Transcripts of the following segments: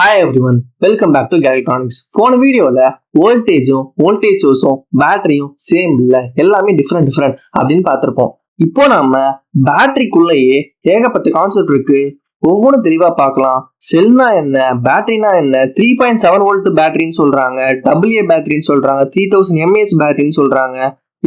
Hi everyone, welcome back to Electronics. போன வீடியோல voltage சோர்ஸும் பேட்டரியும் same இல்ல, எல்லாமே டிஃப்ரெண்ட் அப்படின்னு பார்த்திருப்போம். இப்போ நாம பேட்டரிக்குள்ளேயே ஏகப்பட்ட கான்செப்ட் இருக்கு, ஒவ்வொன்றும் தெளிவா பார்க்கலாம். செல்னா என்ன, பேட்டரினா என்ன, 3.7 வோல்ட் பேட்டரின்னு சொல்றாங்க, AA பேட்டரின்னு சொல்றாங்க, 3000 mAh பேட்டரின்னு சொல்றாங்க.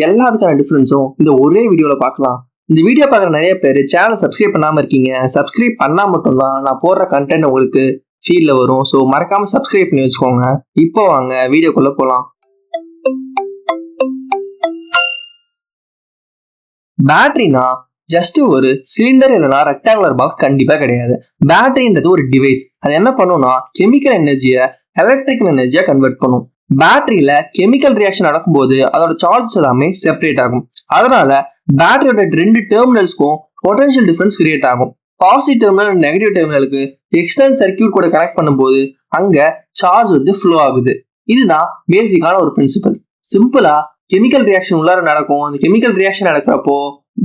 எல்லாத்துக்கான டிஃபரன்ஸும் இந்த ஒரே வீடியோல பார்க்கலாம். இந்த வீடியோ பார்க்குற நிறைய பேர் சேனல் சப்ஸ்கிரைப் பண்ணாம இருக்கீங்க. சப்ஸ்கிரைப் பண்ணா மட்டும்தான் நான் போடுற கண்டென்ட் உங்களுக்கு ஃபீல்ட்ல வரும். ஸோ மறக்காம சப்ஸ்கிரைப் பண்ணி வச்சுக்கோங்க. இப்போ வாங்க வீடியோக்குள்ள போலாம். பேட்டரினா ஜஸ்ட் ஒரு சிலிண்டர் இல்லைனா ரெக்டாங்குலர் பாக்ஸ் கண்டிப்பா கிடையாது. பேட்டரின்றது ஒரு டிவைஸ். அது என்ன பண்ணும்னா கெமிக்கல் எனர்ஜியை எலக்ட்ரிக்கல் எனர்ஜியா கன்வெர்ட் பண்ணும். பேட்டரியில கெமிக்கல் ரியாக்ஷன் நடக்கும்போது அதோட சார்ஜ் எல்லாமே செப்பரேட் ஆகும். அதனால பேட்டரியோட ரெண்டு டெர்மினல்ஸ்க்கும் பொட்டன்ஷியல் டிஃபரன்ஸ் கிரியேட் ஆகும். பாசிட்டிவ் டெர்மினல் நெகட்டிவ் டெர்மினலுக்கு எக்ஸ்டர்னல் சர்க்யூட் கூட கனெக்ட் பண்ணும்போது அங்க சார்ஜ் ஃப்ளோ ஆகுது. இதுதான் பேசிக்கான ஒரு பிரின்சிபல். சிம்பிளா கெமிக்கல் ரியாக்ஷன் உள்ளார நடக்கும். அந்த கெமிக்கல் ரியாக்ஷன் நடக்கிறப்போ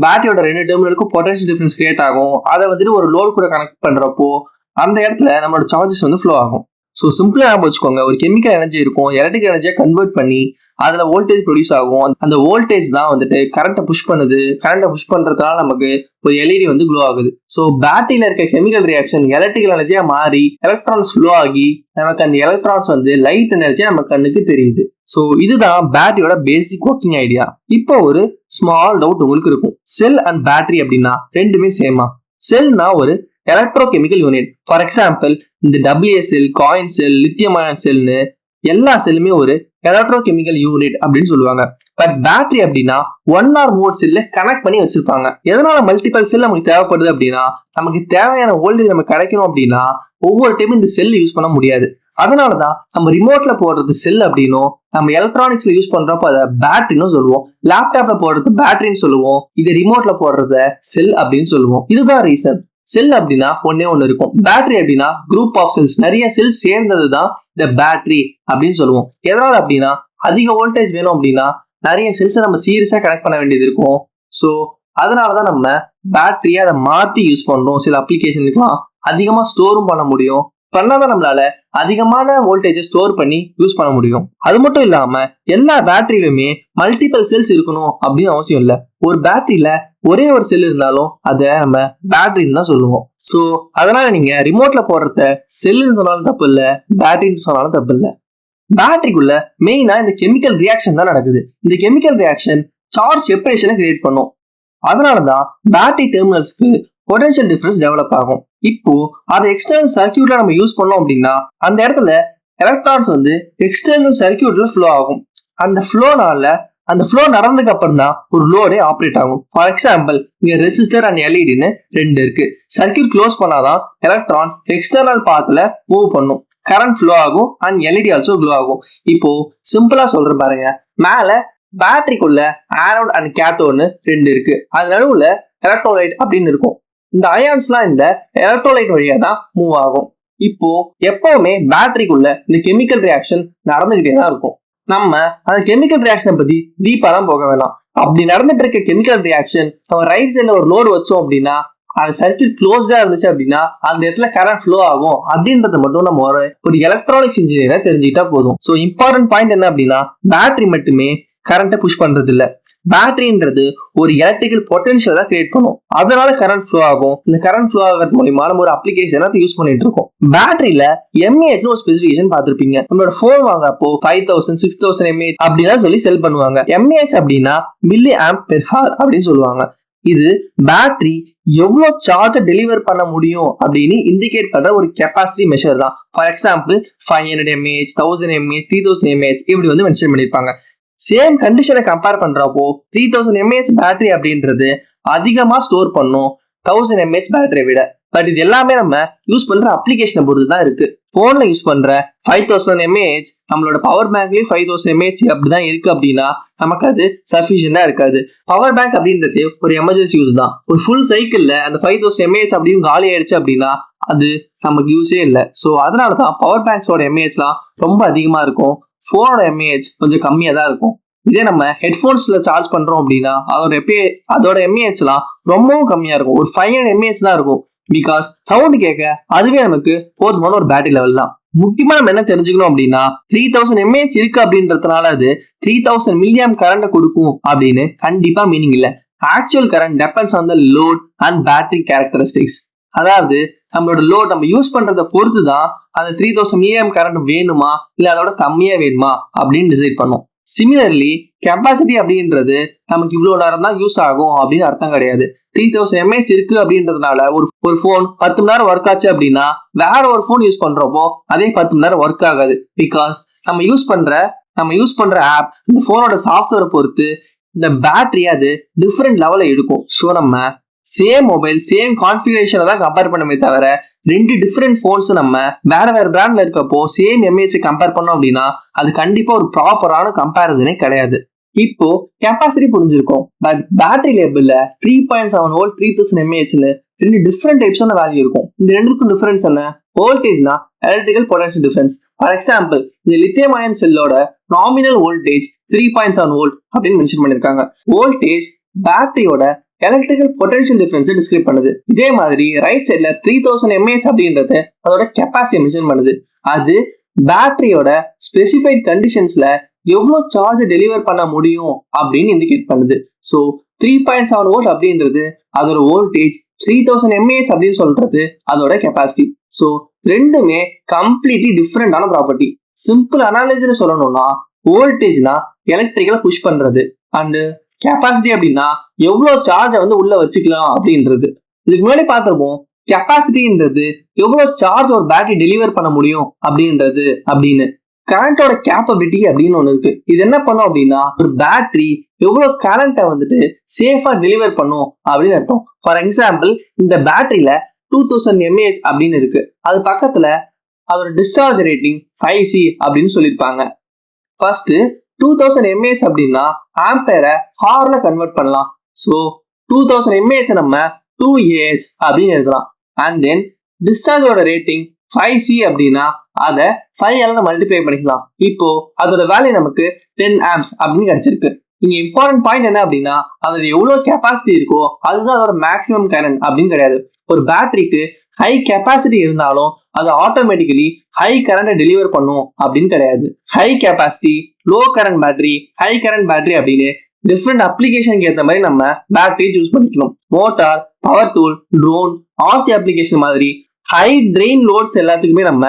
பேட்டரியோட ரெண்டு டெர்மினலுக்கும் பொட்டன்ஷியல் டிஃபரன்ஸ் கிரியேட் ஆகும். அதை ஒரு லோடு கூட கனெக்ட் பண்றப்போ அந்த இடத்துல நம்மளோட சார்ஜஸ் ஃப்ளோ ஆகும். ஸோ சிம்பிளா ஞாபகம் வச்சுக்கோங்க, ஒரு கெமிக்கல் எனர்ஜி இருக்கும், எலக்ட்ரிக் எனர்ஜியா கன்வெர்ட் பண்ணி அதுல வோல்டேஜ் ப்ரொடியூஸ் ஆகும். அந்த வோல்டேஜ் தான் கரண்ட்டை புஷ் பண்ணுது. கரண்ட்டை புஷ் பண்றதுனால நமக்கு ஒரு எல்இடி க்ளோ ஆகுது. ஸோ பேட்டரியில இருக்க கெமிக்கல் ரியாக்ஷன் எலக்ட்ரிக்கல் எனர்ஜியா மாறி எலக்ட்ரான்ஸ் ஃப்ளோ ஆகி நமக்கு அந்த எலக்ட்ரான்ஸ் லைட் எனர்ஜியா நம்ம கண்ணுக்கு தெரியுது. ஸோ இதுதான் பேட்டரியோட பேசிக் ஒர்க்கிங் ஐடியா. இப்போ ஒரு ஸ்மால் டவுட் உங்களுக்கு இருக்கும், செல் அண்ட் பேட்டரி அப்படின்னா ரெண்டுமே சேமா? செல்னா ஒரு எலக்ட்ரோகெமிக்கல் யூனிட். ஃபார் எக்ஸாம்பிள் இந்த AA செல், காயின் செல், லித்தியம் அயன் செல்னு எல்லா செல்லுமே ஒரு எலக்ட்ரோகெமிக்கல் யூனிட் அப்படின்னு சொல்லுவாங்க. பட் பேட்டரி அப்படின்னா ஒன் ஆர் மோர் செல்ல கனெக்ட் பண்ணி வச்சிருப்பாங்க. எதனால மல்டிபிள் செல் நமக்கு தேவைப்படுது அப்படின்னா நமக்கு தேவையான வோல்டேஜ் நமக்கு கிடைக்கணும் அப்படின்னா ஒவ்வொரு டைமும் இந்த செல் யூஸ் பண்ண முடியாது. அதனாலதான் நம்ம ரிமோட்ல போடுறது செல் அப்படின்னும், நம்ம எலக்ட்ரானிக்ஸ்ல யூஸ் பண்றப்போ அதை பேட்டரின்னு சொல்லுவோம். லேப்டாப்ல போடுறது பேட்டரின்னு சொல்லுவோம், இது ரிமோட்ல போடுறத செல் அப்படின்னு சொல்லுவோம். இதுதான் ரீசன். செல் அப்படின்னா ஒன்னே ஒண்ணு இருக்கும், பேட்டரி அப்படின்னா குரூப் ஆஃப் செல்ஸ், நிறைய செல்ஸ் சேர்ந்ததுதான் இந்த பேட்டரி அப்படின்னு சொல்லுவோம். எதனால அப்படின்னா அதிக வோல்டேஜ் வேணும் அப்படின்னா நிறைய செல்ஸை நம்ம சீரியஸா கனெக்ட் பண்ண வேண்டியது இருக்கும். ஸோ அதனாலதான் நம்ம பேட்டரியை அதை மாத்தி யூஸ் பண்றோம். சில அப்ளிகேஷனுக்குலாம் அதிகமா ஸ்டோரும் பண்ண முடியும். பண்ணாதான் நம்மளால அதிகமான வோல்டேஜை ஸ்டோர் பண்ணி யூஸ் பண்ண முடியும். அது மட்டும் இல்லாம எல்லா பேட்டரியிலுமே மல்டிபிள் செல்ஸ் இருக்கணும் அப்படின்னு அவசியம் இல்லை. ஒரு பேட்டரியில ஒரே ஒரு செல் இருந்தாலும் அதை நம்ம பேட்டரின்னு தான் சொல்லுவோம். ஸோ அதனால நீங்க ரிமோட்ல போடுறத செல்லுன்னு சொன்னாலும் தப்பு இல்லை, பேட்டரின்னு சொன்னாலும் தப்பு இல்லை. பேட்டரிக்குள்ள மெயினா இந்த கெமிக்கல் ரியாக்ஷன் தான் நடக்குது. இந்த கெமிக்கல் ரியாக்ஷன் சார்ஜ் செப்பரேஷனை கிரியேட் பண்ணும். அதனாலதான் பேட்டரி டெர்மினல்ஸ்க்கு பொட்டன்ஷியல் டிஃபரன்ஸ் டெவலப் ஆகும். இப்போ அதை எக்ஸ்டர்னல் சர்க்யூட்ல நம்ம யூஸ் பண்ணோம் அப்படின்னா அந்த இடத்துல எலக்ட்ரான்ஸ் எக்ஸ்டர்னல் சர்க்யூட்ல ஃப்ளோ ஆகும். அந்த ஃப்ளோ நடந்ததுக்கு அப்புறம் தான் ஒரு லோடே ஆப்ரேட் ஆகும். ஃபார் எக்ஸாம்பிள் இங்க ரெசிஸ்டர் அண்ட் எல்இடின்னு ரெண்டு இருக்கு. சர்க்யூட் க்ளோஸ் பண்ணாதான் எலக்ட்ரான்ஸ் எக்ஸ்டர்னல் பாத்துல மூவ் பண்ணும், கரண்ட் ஃப்ளோ ஆகும் அண்ட் எல்இடி ஆல்சோ க்ளோ ஆகும். இப்போ சிம்பிளா சொல்ற பாருங்க, மேல பேட்டரிக்குள்ள ஆனோட் அண்ட் கேத்தோட்னு ரெண்டு இருக்கு, அது நடுவுல எலக்ட்ரோலைட் அப்படின்னு இருக்கும். இந்த அயான்ஸ்லாம் இந்த எலக்ட்ரோலைட் வழியா தான் மூவ் ஆகும். இப்போ எப்பவுமே பேட்டரிக்குள்ள இந்த கெமிக்கல் ரியாக்ஷன் நடந்துகிட்டே தான் இருக்கும். நம்ம அந்த கெமிக்கல் ரியாக்ஷனை பத்தி டீப்பா தான் போக வேணாம். அப்படி நடந்துட்டு இருக்க கெமிக்கல் ரியாக்ஷன் நம்ம ரைட் சைட்ல ஒரு லோடு வச்சோம் அப்படின்னா அந்த சர்க்யூட் க்ளோஸ்டா இருந்துச்சு அப்படின்னா அந்த இடத்துல கரண்ட் ஃப்ளோ ஆகும் அப்படின்றத மட்டும் நம்ம ஒரு எலக்ட்ரானிக்ஸ் இன்ஜினியரை தெரிஞ்சுக்கிட்டா போதும். ஸோ இம்பார்ட்டன்ட் பாயிண்ட் என்ன அப்படின்னா பேட்டரி மட்டுமே கரண்ட்டை புஷ் பண்றது இல்ல, பேட்டரின்றது ஒரு எலக்ட்ரிக்கல் பொட்டன்ஷியல் தான் கிரியேட் பண்ணும். அதனால கரண்ட் ஃப்ளோ ஆகும். இந்த கரண்ட் ஃப்ளோ ஆகிறது மூலமா நம்ம ஒரு அப்ளிகேஷனை யூஸ் பண்ணிட்டு இருக்கோம். பேட்டரியில எம்ஏஹெச் ஒரு ஸ்பெசிபிகேஷன் பார்த்திருப்பீங்க. நம்மளோட போன் வாங்கப்போ 5000 6000 mAh அப்படின்னா சொல்லி செல் பண்ணுவாங்க. எம்ஏஹெச் அப்படின்னா மில்லி ஆம்ப் பெர் ஹவர் அப்படின்னு சொல்லுவாங்க. இது பேட்டரி எவ்வளவு சார்ஜ் டெலிவர் பண்ண முடியும் அப்படின்னு இண்டிகேட் பண்ற ஒரு கெப்பாசிட்டி மெஷர் தான். For example 500 mAh, 1000 mAh, 3000 mAh இப்படி மென்ஷன் பண்ணிருப்பாங்க. சேம் கண்டிஷனை கம்பேர் பண்றப்போ 3000 mAh பேட்டரி அப்படின்றது அதிகமா ஸ்டோர் பண்ணும் 1000 mAh பேட்டரியை விட. பட் இது எல்லாமே நம்ம யூஸ் பண்ற அப்ளிகேஷனை பொறுத்து தான் இருக்கு. போன்ல யூஸ் பண்ற 5000 mAh நம்மளோட பவர் பேங்க்லயும் 5000 mAh அப்படிதான் இருக்கு அப்படின்னா நமக்கு அது சஃபிஷியண்டா இருக்காது. பவர் பேங்க் அப்படின்றது ஒரு எமர்ஜென்சி யூஸ் தான். ஒரு ஃபுல் சைக்கிள்ல அந்த 5000 mAh அப்படின்னு காலி ஆயிடுச்சு அப்படின்னா அது நமக்கு யூஸே இல்லை. ஸோ அதனாலதான் பவர் பேங்க்ஸோட எம்ஏஹெச்லாம் ரொம்ப அதிகமா இருக்கும், போனோட எம்ஏஹெச் கொஞ்சம் கம்மியா தான் இருக்கும். இதே நம்ம ஹெட்போன்ஸ்ல சார்ஜ் பண்றோம் அப்படின்னா அதோட எம்ஏஹெச்லாம் ரொம்பவும் கம்மியா இருக்கும், ஒரு 500 mAh தான் இருக்கும். பிகாஸ் சவுண்ட் கேட்க அதுவே நமக்கு போதுமான ஒரு பேட்டரி லெவல் தான். முக்கியமா நம்ம என்ன தெரிஞ்சுக்கணும் அப்படின்னா 3000 mAh இருக்கு அப்படின்றதுனால அது 3000 மில்லியம் கரண்ட் கொடுக்கும் அப்படின்னு கண்டிப்பா மீனிங் இல்ல. Actual current depends on the load and battery characteristics. அதாவது நம்மளோட லோட் நம்ம யூஸ் பண்றதை பொறுத்து தான் அந்த 3000 மில்லியம் கரண்ட் வேணுமா இல்ல அதோட கம்மியா வேணுமா அப்படின்னு டிசைட் பண்ணும். சிமிலர்லி கெப்பாசிட்டி அப்படின்றது நமக்கு இவ்வளவு நேரம் தான் யூஸ் ஆகும் அப்படின்னு அர்த்தம் கிடையாது. 3000 mAh இருக்கு அப்படின்றதுனால ஒரு போன் 10 மணி நேரம் ஒர்க் ஆச்சு அப்படின்னா வேற ஒரு போன் யூஸ் பண்றப்போ அதே 10 மணி நேரம் ஒர்க் ஆகாது. பிகாஸ் நம்ம யூஸ் பண்ற ஆப் இந்த போனோட சாஃப்ட்வேரை பொறுத்து இந்த பேட்டரி அது டிஃப்ரெண்ட் லெவல்ல எடுக்கும். ஸோ நம்ம சேம் மொபைல் சேம் கான்ஃபிகரேஷனை தான் கம்பேர் பண்ணமே தவிர ரெண்டு டிஃப்ரெண்ட் போன்ஸ் நம்ம வேற பிராண்ட்ல இருக்கப்போ சேம் எம்ஏஹெச் கம்பேர் பண்ணோம் அப்படின்னா அது கண்டிப்பா ஒரு ப்ராப்பரான கம்பேரிசனே கிடையாது. இப்போ கெப்பாசிட்டி புரிஞ்சிருக்கும், பட் பேட்டரி லேபிள்ல 3.7 வோல்ட் 3000 mAhன்னு ரெண்டு டிஃப்ரெண்ட் டைப்ஸான வேல்யூ இருக்கும். இந்த ரெண்டுக்கும் டிஃபரன்ஸ் என்ன? வோல்டேஜ்னா electrical potential difference. For example இந்த லித்தியம் அயன் செல்லோட நாமினல் வோல்டேஜ் 3.7 வோல்ட் அப்படின்னு மென்ஷன் பண்ணிருக்காங்க. வோல்டேஜ் பேட்டரியோட எலக்ட்ரிக்கல் பொட்டன்ஷியல் டிஃபரன்ஸ் டிஸ்கிரைப் பண்ணுது. இதே மாதிரி ரைட் சைட்ல 3000 mAh அப்படின்றது அதோட கெப்பாசிட்டி மென்ஷன் பண்ணுது. அது பேட்டரியோட ஸ்பெசிஃபைட் கண்டிஷன்ஸ்ல எவ்வளவு சார்ஜ் டெலிவர் பண்ண முடியும் அப்படின்னு இண்டிகேட் பண்ணுது. ஸோ 3.7 வோல்ட் அப்படின்றது அதோட வோல்டேஜ், 3000 mAh அப்படின்னு சொல்றது அதோட கெப்பாசிட்டி. ஸோ ரெண்டுமே கம்ப்ளீட்லி டிஃப்ரெண்டான ப்ராப்பர்ட்டி. சிம்பிள் அனாலிசிஸ் சொல்லணும்னா வோல்டேஜ்னா எலக்ட்ரிக்கலை புஷ் பண்றது அண்ட் கெப்பாசிட்டி அப்படின்னா எவ்வளவு சார்ஜை உள்ள வச்சுக்கலாம் அப்படின்றது. இதுக்கு முன்னாடி பார்த்திருப்போம் கெப்பாசிட்டின்றது எவ்வளவு சார்ஜ் ஒரு பேட்டரி டெலிவர் பண்ண முடியும் அப்படின்றது அப்படின்னு. கரண்டோட கேப்பபிலிட்டி அப்படின்னு ஒண்ணு இருக்கு. இது என்ன பண்ணும் அப்படின்னா ஒரு பேட்டரி எவ்வளவு கரண்ட்டை சேஃபா டெலிவர் பண்ணும் அப்படின்னு அர்த்தம். ஃபார் எக்ஸாம்பிள் இந்த பேட்டரியில 2000 mAh அப்படின்னு இருக்கு. அது பக்கத்துல அதோட டிஸ்சார்ஜ் ரேட்டிங் 5C அப்படின்னு சொல்லியிருப்பாங்க. ஃபர்ஸ்ட் 2000 mAh அப்படின்னா ஆம்பேரை ஹார்ல கன்வெர்ட் பண்ணலாம். ஸோ 2000 mAh நம்ம 2Ah அப்படின்னு எழுதலாம். அண்ட் தென் டிஸ்சார்ஜோட ரேட்டிங் 5C அப்படின்னா அதை 5 மல்டிப்ளை பண்ணிக்கலாம். இப்போ அதோட வேல்யூ நமக்கு 10 amps அப்படின்னு கிடைச்சிருக்கு. இங்க இம்பார்ட்டன்ட் பாயிண்ட் என்ன அப்படின்னா அதோட எவ்வளவு கெப்பாசிட்டி இருக்கோ அதுதான் அதோட மேக்ஸிமம் கரண்ட் அப்படின்னு கிடையாது. ஒரு பேட்டரிக்கு ஹை கெப்பாசிட்டி இருந்தாலும் அது ஆட்டோமேட்டிக்கலி ஹை கரண்டை டெலிவர் பண்ணும் அப்படின்னு கிடையாது. High capacity, low current battery, high current battery அப்படின்னு டிஃப்ரெண்ட் அப்ளிகேஷனுக்கு ஏற்ற மாதிரி நம்ம பேட்டரி சூஸ் பண்ணிக்கணும். Motor, power tool, drone, RC application மாதிரி ஹை ட்ரெயின் லோட்ஸ் எல்லாத்துக்குமே நம்ம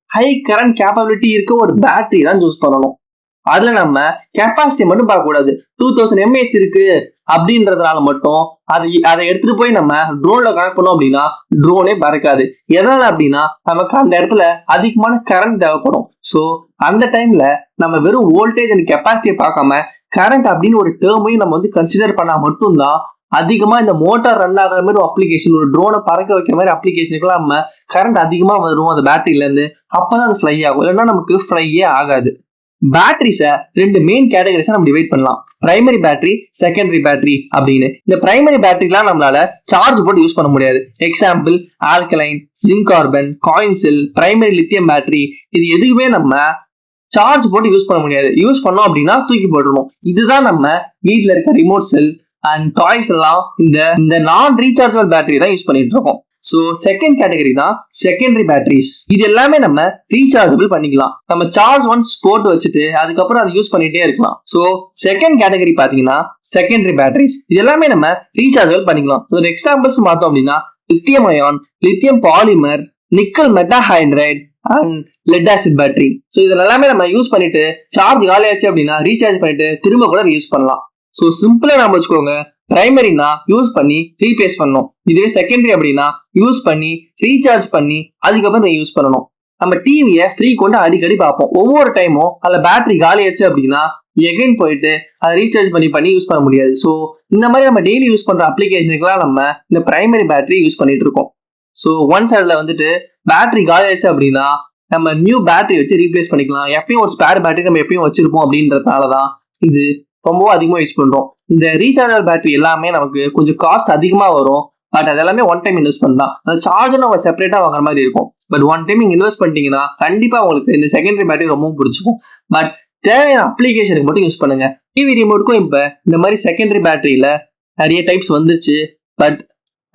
ஹை கரண்ட் கேப்பபிலிட்டி இருக்க ஒரு பேட்டரி தான் சூஸ் பண்ணணும். அதுல நம்ம கெப்பாசிட்டி மட்டும் பார்க்க கூடாது. 2000 mAh இருக்கு அப்படின்றதுனால மட்டும் அதை எடுத்துட்டு போய் நம்ம ட்ரோன்ல கனெக்ட் பண்ணோம் அப்படின்னா ட்ரோனே பறக்காது. எதனால அப்படின்னா நமக்கு அந்த இடத்துல அதிகமான கரண்ட் தேவைப்படும். ஸோ அந்த டைம்ல நம்ம வெறும் வோல்டேஜ் அண்ட் கெப்பாசிட்டியை பார்க்காம கரண்ட் அப்படின்னு ஒரு டேர்மையும் நம்ம கன்சிடர் பண்ணா மட்டும்தான் அதிகமா இந்த மோட்டார் ரன் ஆகிற மாதிரி ஒரு அப்ளிகேஷன், ஒரு ட்ரோனை பறக்க வைக்கிற மாதிரி அப்ளிகேஷனுக்குலாம் நம்ம கரண்ட் அதிகமா வரும் அந்த பேட்டரியில இருந்து. அப்பதான் அது ஃப்ளை ஆகும், இல்லைன்னா நமக்கு ஃப்ளையே ஆகாது. பேட்டரிஸ ரெண்டு மெயின் கேட்டகரிஸா நம்ம டிவைட் பண்ணலாம். பிரைமரி பேட்டரி, செகண்டரி பேட்டரி அப்படின்னு. இந்த பிரைமரி பேட்டரிலாம் நம்மளால சார்ஜ் போட்டு யூஸ் பண்ண முடியாது. Example alkaline, zinc carbon, coin cell, primary lithium battery, இது எதுவுமே நம்ம சார்ஜ் போட்டு யூஸ் பண்ண முடியாது. யூஸ் பண்ணோம் அப்படின்னா தூக்கி போட்டுருணும். இதுதான் நம்ம வீட்டுல இருக்க ரிமோட் செல் அண்ட் டாய்ஸ் எல்லாம் இந்த நான் ரீசார்ஜபிள் பேட்டரி தான் யூஸ் பண்ணிட்டு இருக்கோம். ஸோ செகண்ட் கேட்டகரி தான் செகண்டரி பேட்டரிஸ். இது எல்லாமே நம்ம ரீசார்ஜபிள் பண்ணிக்கலாம். நம்ம சார்ஜ் ஒன்ஸ் போட்டு வச்சுட்டு அதுக்கப்புறம் அதை யூஸ் பண்ணிட்டே இருக்கலாம். ஸோ செகண்ட் கேட்டகரி பாத்தீங்கன்னா செகண்டரி பேட்டரிஸ். இது எல்லாமே நம்ம ரீசார்ஜபிள் பண்ணிக்கலாம். ஒரு எக்ஸாம்பிள்ஸ் பார்த்தோம் அப்படின்னா lithium ion, lithium polymer, nickel metal hydride and lead acid battery. So இதெல்லாம் எல்லாமே நம்ம யூஸ் பண்ணிட்டு சார்ஜ் காலியாச்சு அப்படின்னா ரீசார்ஜ் பண்ணிட்டு திரும்ப கூட யூஸ் பண்ணலாம். ஸோ சிம்பிளா நாம வச்சுக்கோங்க, பிரைமரினா யூஸ் பண்ணி ரீப்ளேஸ் பண்ணணும். இதுவே செகண்டரி அப்படின்னா யூஸ் பண்ணி ரீசார்ஜ் பண்ணி அதுக்கப்புறம் யூஸ் பண்ணணும். நம்ம டிவியை ஃப்ரீ கொண்டு அடிக்கடி பார்ப்போம். ஒவ்வொரு டைமும் அதுல பேட்டரி காலியாச்சு அப்படின்னா எகைன் போயிட்டு அதை ரீசார்ஜ் பண்ணி யூஸ் பண்ண முடியாது. ஸோ இந்த மாதிரி நம்ம டெய்லி யூஸ் பண்ற அப்ளிகேஷனுக்குலாம் நம்ம இந்த பிரைமரி பேட்டரி யூஸ் பண்ணிட்டு இருக்கோம். ஸோ ஒன்ஸ் அதுல பேட்டரி காலியாச்சு அப்படின்னா நம்ம நியூ பேட்டரி வச்சு ரீப்ளேஸ் பண்ணிக்கலாம். எப்பயும் ஒரு ஸ்பேர் பேட்டரி நம்ம எப்பயும் வச்சிருப்போம் அப்படின்றதுனாலதான் இது ரொம்ப அதிகமா யூஸ் பண்றோம். இந்த ரீசார்ஜபிள் பேட்டரி எல்லாமே நமக்கு கொஞ்சம் காஸ்ட் அதிகமா வரும். பட் அது எல்லாமே ஒன் டைம் இன்வெஸ்ட்மெண்ட் தான். அந்த சார்ஜர் நம்ம செப்பரேட்டா வாங்குற மாதிரி இருக்கும். பட் ஒன் டைம் நீங்க இன்வெஸ்ட் பண்ணிட்டீங்கன்னா கண்டிப்பா உங்களுக்கு இந்த செகண்டரி பேட்டரி ரொம்ப பிடிச்சிக்கும். பட் தேவையான அப்ளிகேஷனுக்கு மட்டும் யூஸ் பண்ணுங்க. டிவி ரிமோட்டுக்கும் இப்ப இந்த மாதிரி செகண்டரி பேட்டரியில நிறைய டைப்ஸ் வந்துருச்சு. பட்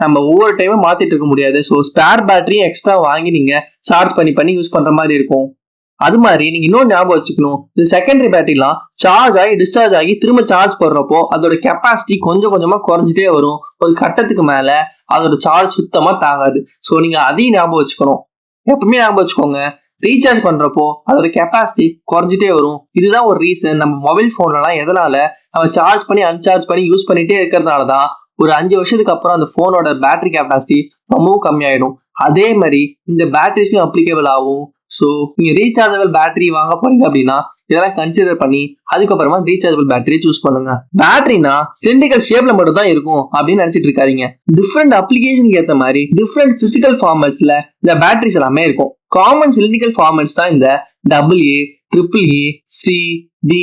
நம்ம ஒவ்வொரு டைமும் மாத்திட்டு இருக்க முடியாது. ஸோ ஸ்பேர் பேட்டரியும் எக்ஸ்ட்ரா வாங்கி நீங்க சார்ஜ் பண்ணி யூஸ் பண்ற மாதிரி இருக்கும். அது மாதிரி நீங்க இன்னொரு ஞாபகம் வச்சுக்கணும், இந்த செகண்டரி பேட்டரிலாம் சார்ஜ் ஆகி டிஸ்சார்ஜ் ஆகி திரும்ப சார்ஜ் போடுறப்போ அதோட கெப்பாசிட்டி கொஞ்சம் கொஞ்சமா குறைஞ்சிட்டே வரும். ஒரு கட்டத்துக்கு மேல அதோட சார்ஜ் சுத்தமா தாங்காது. ஸோ நீங்க அதையும் ஞாபகம் வச்சுக்கணும். எப்பவுமே ஞாபகம் வச்சுக்கோங்க, ரீசார்ஜ் பண்றப்போ அதோட கெப்பாசிட்டி குறைஞ்சிட்டே வரும். இதுதான் ஒரு ரீசன் நம்ம மொபைல் போன்லாம் எதனால நம்ம சார்ஜ் பண்ணி அன்சார்ஜ் பண்ணி யூஸ் பண்ணிட்டே இருக்கிறதுனாலதான் ஒரு 5 வருஷத்துக்கு அப்புறம் அந்த போனோட பேட்டரி கெப்பாசிட்டி ரொம்பவும் கம்மியாயிடும். அதே மாதிரி இந்த பேட்டரிஸ்லயும் அப்ளிகேபிள் ஆகும். ஸோ நீங்க ரீசார்ஜபிள் பேட்டரி வாங்க போறீங்க அப்படின்னா இதெல்லாம் கன்சிடர் பண்ணி அதுக்கப்புறமா ரீசார்ஜபிள் பேட்டரி சூஸ் பண்ணுங்க. பேட்டரினா சிலிண்ட்ரிக்கல் ஷேப்ல மட்டும் தான் இருக்கும் அப்படின்னு நினைச்சிட்டு இருக்காதீங்க. டிஃப்ரெண்ட் அப்ளிகேஷனுக்கு ஏற்ற மாதிரி டிஃப்ரெண்ட் பிசிக்கல் ஃபார்மேட்ஸ்ல இந்த பேட்டரிஸ் எல்லாமே இருக்கும். காமன் சிலிண்ட்ரிக்கல் ஃபார்மேட்ஸ் தான் இந்த AA, AAA, C, D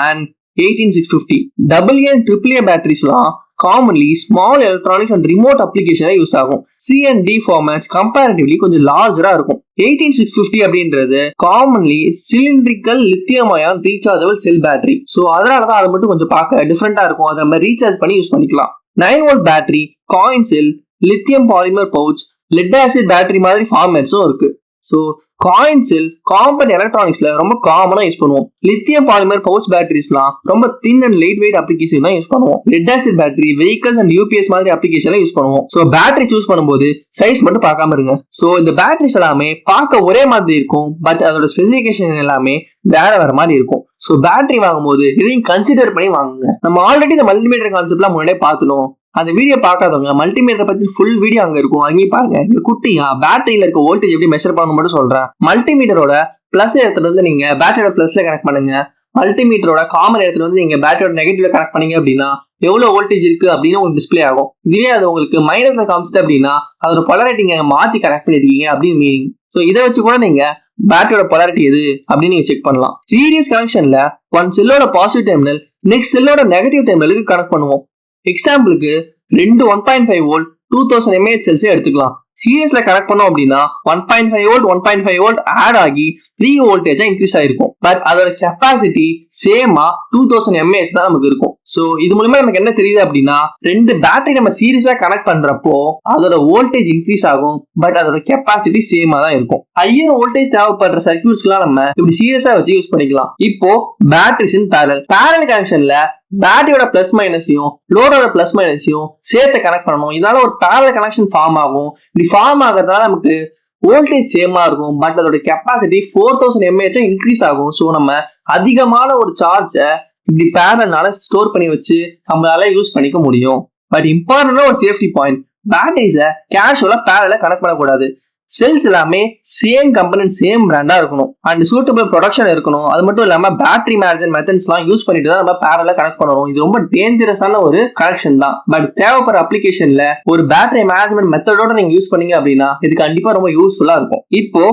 and 18650. AA and AAA பேட்டரிஸ்லாம் commonly small electronics and remote application use ஆகும். C and D formats comparatively கொஞ்சம் லார்ஜரா இருக்கும். 18650 அப்படின்றது commonly cylindrical lithium ion rechargeable cell battery. So அதனாலதான் அது மட்டும் கொஞ்சம் பார்க்க டிஃப்ரெண்டா இருக்கும். அதை நம்ம ரீசார்ஜ் பண்ணி யூஸ் பண்ணிக்கலாம். 9V battery, coin cell, lithium polymer pouch, lead acid battery மாதிரி ஃபார்மேட்ஸும் இருக்கு. ஸோ காயின் செல் காம்பவுண்ட் எலக்ட்ரானிக்ஸ்ல ரொம்ப காமனா யூஸ் பண்ணுவோம். லித்தியம் பாலிமர் பவுச் பேட்டரிஸ்லாம் ரொம்ப thin and light weight application தான் யூஸ் பண்ணுவோம். Lead acid battery vehicles and UPS மாதிரி அப்ளிகேஷன்ல யூஸ் பண்ணுவோம். ஸோ பேட்டரி சூஸ் பண்ணும்போது சைஸ் மட்டும் பார்க்காம இருங்க. ஸோ இந்த பேட்டரிஸ் எல்லாமே பார்க்க ஒரே மாதிரி இருக்கும், பட் அதோட ஸ்பெசிபிகேஷன் எல்லாமே வேற வேற மாதிரி இருக்கும். ஸோ பேட்டரி வாங்கும்போது இதையும் கன்சிடர் பண்ணி வாங்குங்க. நம்ம ஆல்ரெடி இந்த மல்டிமீட்டர் கான்செப்ட்லாம் முன்னாடியே பார்த்துனோம். அந்த வீடியோ பார்க்காதவங்க மல்டிமீட்டர் பத்தி ஃபுல் வீடியோ அங்க இருக்கும், அங்கேயும் பாருங்க. இந்த குட்டியா பேட்டரியில இருக்க வோல்டேஜ் எப்படி மெஷர் பண்ண மட்டும் சொல்றேன். மல்டிமீட்டரோட பிளஸ் இடத்துல வந்து நீங்க பேட்டரியோட பிளஸ்ல கனெக்ட் பண்ணுங்க. மல்டிமீட்டரோட காமன் இடத்துல வந்து நீங்க பேட்டரியோட நெகட்டிவ்ல கனெக்ட் பண்ணீங்க அப்படின்னா எவ்வளவு வோல்டேஜ் இருக்கு அப்படின்னு உங்களுக்கு டிஸ்பிளே ஆகும். இதுவே அது உங்களுக்கு மைனஸ்ல காமிச்சிட்டு அப்படின்னா அதோட பொலாரிட்டி நீங்க மாத்தி கனெக்ட் பண்ணிருக்கீங்க அப்படின்னு மீனிங். ஸோ இதை வச்சு கூட நீங்க பேட்டரியோட பொலாரிட்டி எது அப்படின்னு நீங்க செக் பண்ணலாம். சீரியஸ் கனெக்ஷன்ல ஒன் செல்லோட பாசிட்டிவ் டெர்மினல் நெக்ஸ்ட் செல்லோட நெகட்டிவ் டெர்மினலுக்கு கனெக்ட் பண்ணுவோம். எக்ஸாம்பிளுக்கு ரெண்டு 1.5 வோல்ட் 2000 mAh செல்ஸே எடுத்துக்கலாம். சீரியஸ்ல கனெக்ட் பண்ணோம் அப்படின்னா 1.5 வோல்ட் 1.5 வோல்ட் ஆட் ஆகி 3 வோல்டேஜா இன்க்ரீஸ் ஆயிருக்கும். பட் அதோட கெப்பாசிட்டி சேமா 2000 mAh தான் நமக்கு இருக்கும். சோ இது மூலமா நமக்கு என்ன தெரியுது அப்படின்னா ரெண்டு பேட்டரி நம்ம சீரியஸா கனெக்ட் பண்றப்போ அதோட வோல்டேஜ் இன்க்ரீஸ் ஆகும், பட் அதோட கெப்பாசிட்டி சேமா தான் இருக்கும். ஹையர் வோல்டேஜ் தேவைப்படுற சர்க்யூட்ஸ்க்குலாம் நம்ம இப்படி சீரியஸா வச்சு யூஸ் பண்ணிக்கலாம். இப்போ பேட்டரிஸ் இன் பேரலல் கனெக்ஷன்ல பேட்டரியோட பிளஸ் மைனஸையும் லோடோட பிளஸ் மைனஸையும் சேர்த்து கனெக்ட் பண்ணணும். இதனால ஒரு பேரலல் கனெக்ஷன் ஃபார்ம் ஆகும். இப்படி ஃபார்ம் ஆகிறதுனால நமக்கு வோல்டேஜ் சேமா இருக்கும், பட் அதோட கெப்பாசிட்டி 4000 mAh இன்க்ரீஸ் ஆகும். ஸோ நம்ம அதிகமான ஒரு சார்ஜை இப்படி பேரல்னால ஸ்டோர் பண்ணி வச்சு நம்மளால யூஸ் பண்ணிக்க முடியும். பட் இம்பார்ட்டன்டான ஒரு சேஃப்டி பாயிண்ட், பேட்டரிஸை கேஷுவலா பேரல கனெக்ட் பண்ணக்கூடாது. செல்ஸ் எல்லாமே சேம் கம்பெனி சேம் பிராண்டா இருக்கணும் அண்ட் சூட்டபிள் ப்ரொடக்ஷன் இருக்கணும். அது மட்டும் இல்லாம பேட்டரி மேனேஜ்மெண்ட் மெத்தட்ஸ் எல்லாம் யூஸ் பண்ணிட்டு தான் நம்ம பேரலா கனெக்ட் பண்ணணும். இது ரொம்ப டேஞ்சரஸான ஒரு கனெக்ஷன் தான். பட் தேவைப்படுற அப்ளிகேஷன்ல ஒரு பேட்டரி மேனேஜ்மெண்ட் மெத்தடோட நீங்க யூஸ் பண்ணீங்க அப்படின்னா இது கண்டிப்பா ரொம்ப யூஸ்ஃபுல்லா இருக்கும். இப்போ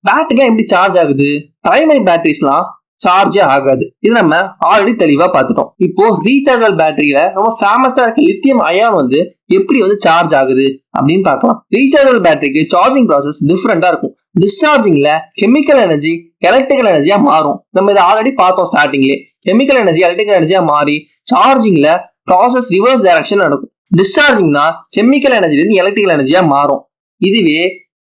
பேட்டரிலாம் எப்படி சார்ஜ் ஆகுது? பிரைமரி பேட்டரிஸ்லாம் சார்ஜே ஆகாது. இது நம்ம ஆல்ரெடி தெளிவா பார்த்துட்டோம். இப்போ ரீசார்ஜபிள் பேட்டரியில ரொம்ப ஃபேமஸா இருக்க லித்தியம் அயான் வந்து எப்படி வந்து சார்ஜ் ஆகுது அப்படின்னு பார்க்கலாம். ரீசார்ஜபிள் பேட்டரிக்கு சார்ஜிங் ப்ராசஸ் டிஃபரெண்டா இருக்கும். டிஸ்சார்ஜிங்ல கெமிக்கல் எனர்ஜி எலக்ட்ரிக்கல் எனர்ஜியா மாறும். நம்ம இதை ஆல்ரெடி பார்த்தோம் ஸ்டார்டிங்லேயே. கெமிக்கல் எனர்ஜி எலக்ட்ரிக்கல் எனர்ஜியா மாறி சார்ஜிங்ல ப்ராசஸ் ரிவர்ஸ் டைரக்ஷன் நடக்கும். டிஸ்சார்ஜிங்னா கெமிக்கல் எனர்ஜில இருந்து எலக்ட்ரிக்கல் எனர்ஜியா மாறும். இதுவே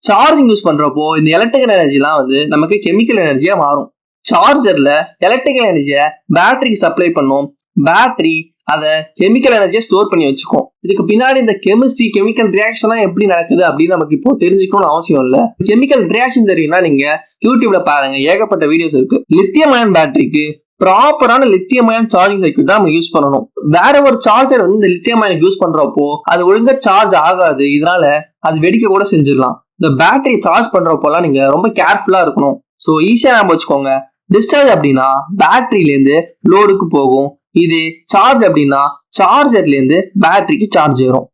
சார்ஜிங் யூஸ் பண்றப்போ இந்த எலக்ட்ரிக்கல் எனர்ஜிலாம் வந்து நமக்கு கெமிக்கல் எனர்ஜியா மாறும். சார்ஜர்ல எலக்ட்ரிக்கல் எனர்ஜியை பேட்டரிக்கு சப்ளை பண்ணும். பேட்டரி அதை கெமிக்கல் எனர்ஜியை ஸ்டோர் பண்ணி வச்சுக்கும். இதுக்கு பின்னாடி இந்த கெமிஸ்ட்ரி கெமிக்கல் ரியாக்ஷன் எப்படி நடக்குது அப்படின்னு நமக்கு இப்போ தெரிஞ்சுக்கணும்னு அவசியம் இல்லை. கெமிக்கல் ரியாக்ஷன் தெரியும்னா நீங்க யூடியூப்ல பாருங்க, ஏகப்பட்ட வீடியோஸ் இருக்கு. லித்தியம் அயன் பேட்டரிக்கு ப்ராப்பரான லித்தியம் அயன் சார்ஜிங் சர்க்யூட் தான் நம்ம யூஸ் பண்ணணும். வேற ஒரு சார்ஜர் வந்து இந்த லித்தியம் அயன் யூஸ் பண்றப்போ அது ஒழுங்கா சார்ஜ் ஆகாது. இதனால அது வெடிக்க கூட செஞ்சிடலாம். இந்த பேட்டரி சார்ஜ் பண்றப்போலாம் நீங்க ரொம்ப கேர்ஃபுல்லா இருக்கணும். ஸோ ஈஸியா நம்ம வச்சுக்கோங்க. டிஸ்சார்ஜ் அப்படின்னா பேட்டரியில இருந்து லோடுக்கு போகும். இது சார்ஜ் அப்படின்னா சார்ஜர்ல இருந்து பேட்டரிக்கு சார்ஜ் வரும்.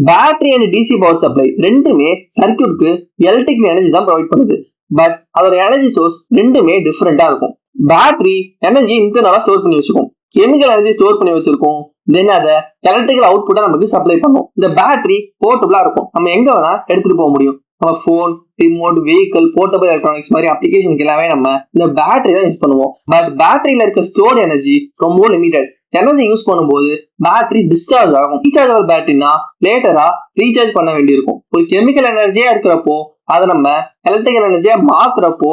Battery and DC power supply ரெண்டுமே சர்க்யூட்க்கு எலக்ட்ரிக்கல் எனர்ஜி தான் ப்ரொவைட் பண்ணுது. பட் அதோட எனர்ஜி சோர்ஸ் ரெண்டுமே டிஃபரெண்டா இருக்கும். பேட்டரி எனர்ஜி இன்டர்னலா ஸ்டோர் பண்ணி வச்சுக்கும். கெமிக்கல் எனர்ஜி ஸ்டோர் பண்ணி வச்சிருக்கோம். தென் அதை எலக்ட்ரிக்கல் அவுட்புட்டா நமக்கு சப்ளை பண்ணும். இந்த பேட்டரி போர்ட்டபிளா இருக்கும். நம்ம எங்க வேணா எடுத்துட்டு போக முடியும். நம்ம phone, remote, vehicle, portable electronics மாதிரி அப்ளிகேஷனுக்கு எல்லாமே நம்ம இந்த பேட்டரி தான் யூஸ் பண்ணுவோம். பட் பேட்டரியில இருக்க ஸ்டோர் எனர்ஜி ரொம்ப லிமிடெட். எனர்ஜி யூஸ் பண்ணும்போது பேட்டரி டிஸ்சார்ஜ் ஆகும். ரீசார்ஜபிள் பேட்டரினா லேட்டரா ரீசார்ஜ் பண்ண வேண்டியிருக்கும். ஒரு கெமிக்கல் எனர்ஜியா இருக்கிறப்போ அதை நம்ம எலக்ட்ரிக்கல் எனர்ஜியா மாத்துறப்போ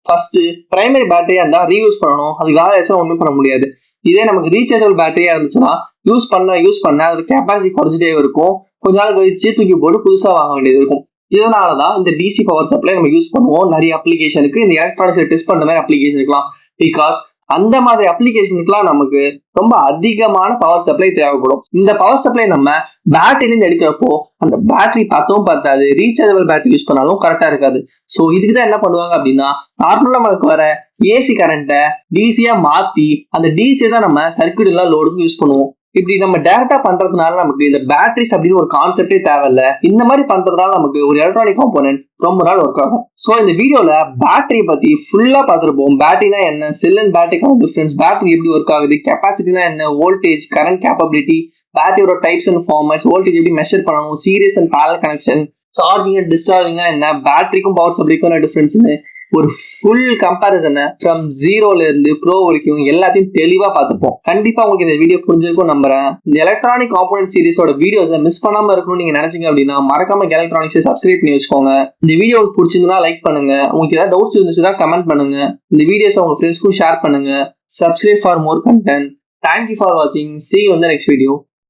ஃபர்ஸ்ட் பிரைமரி பேட்டரியா இருந்தா ரீயூஸ் பண்ணணும். அதுக்காக ஒன்றும் பண்ண முடியாது. இதே நமக்கு ரீசார்ஜபிள் பேட்டரியா இருந்துச்சுன்னா யூஸ் பண்ண அது கெப்பாசிட்டி குறைஞ்சிட்டே இருக்கும். கொஞ்ச நாள் கழிச்சு தூக்கி போட்டு புதுசா வாங்க வேண்டியது இருக்கும். இதனாலதான் இந்த டிசி பவர் சப்ளை நம்ம யூஸ் பண்ணுவோம் நிறைய அப்ளிகேஷனுக்கு. இந்த எலக்ட்ரானிக்ஸ் டெஸ்ட் பண்ற மாதிரி அப்ளிகேஷனுக்குலாம். பிகாஸ் அந்த மாதிரி அப்ளிகேஷனுக்குலாம் நமக்கு ரொம்ப அதிகமான பவர் சப்ளை தேவைப்படும். இந்த பவர் சப்ளை நம்ம பேட்டரியில எடுக்கிறப்போ அந்த பேட்டரி பத்தவும் பத்தாது. ரீசார்ஜபிள் பேட்டரி யூஸ் பண்ணாலும் கரெக்டா இருக்காது. ஸோ இதுக்குதான் என்ன பண்ணுவாங்க அப்படின்னா, நார்மலா நமக்கு வர ஏசி கரண்ட்டை டிசியா மாத்தி அந்த டிசியை தான் நம்ம சர்க்யூட் எல்லாம் லோடுக்கு யூஸ் பண்ணுவோம். இப்படி நம்ம டைரக்டா பண்றதுனால நமக்கு இந்த பேட்டரிஸ் அப்படின்னு ஒரு கான்செப்டே தேவையில்ல. இந்த மாதிரி பண்றதுனால நமக்கு ஒரு எலக்ட்ரானிக் காம்போனன்ட் ரொம்ப நாள் ஒர்க் ஆகும். ஸோ இந்த வீடியோல பேட்டரி பத்தி ஃபுல்லா பார்த்துருப்போம். பேட்டரினா என்ன, செல் அண்ட் பேட்டரிக்கான டிஃபரன்ஸ், பேட்டரி எப்படி ஒர்க் ஆகுது, கெப்பாசிட்டினா என்ன, வோல்டேஜ், கரண்ட் கேப்பபிலிட்டி, பேட்டரியோட டைப்ஸ் அண்ட் ஃபார்மட்ஸ், வோல்டேஜ் எப்படி மெஷர் பண்ணணும், series and parallel connection, charging and டிஸ்சார்ஜிங்னா என்ன, பேட்டரிக்கும் பவர் சப்ளைக்கும் டிஃபரன்ஸ்னு ஒரு ஃபுல் கம்பேரிசனை ஃப்ரம் ஜீரோல இருந்து ப்ரோ வரைக்கும் எல்லாத்தையும் தெளிவா பார்த்துப்போம். கண்டிப்பா உங்களுக்கு இந்த வீடியோ புரிஞ்சிருக்கும் நம்புறேன். இந்த எலக்ட்ரானிக் காம்போனன்ட் சீரிஸோட வீடியோஸை மிஸ் பண்ணாம இருக்கணும்னு நீங்க நினைச்சீங்க அப்படின்னா மறக்காம எலக்ட்ரானிக்ஸை சப்ஸ்கிரைப் பண்ணி வச்சுக்கோங்க. இந்த வீடியோ உங்களுக்கு பிடிச்சிருந்தா லைக் பண்ணுங்க. உங்களுக்கு ஏதாவது டவுட்ஸ் இருந்துச்சுன்னா கமெண்ட் பண்ணுங்க. இந்த வீடியோஸை உங்க ஃப்ரெண்ட்ஸ்க்கும் ஷேர் பண்ணுங்க. Subscribe for more content. Thank you for வாட்சிங். See you in the next video.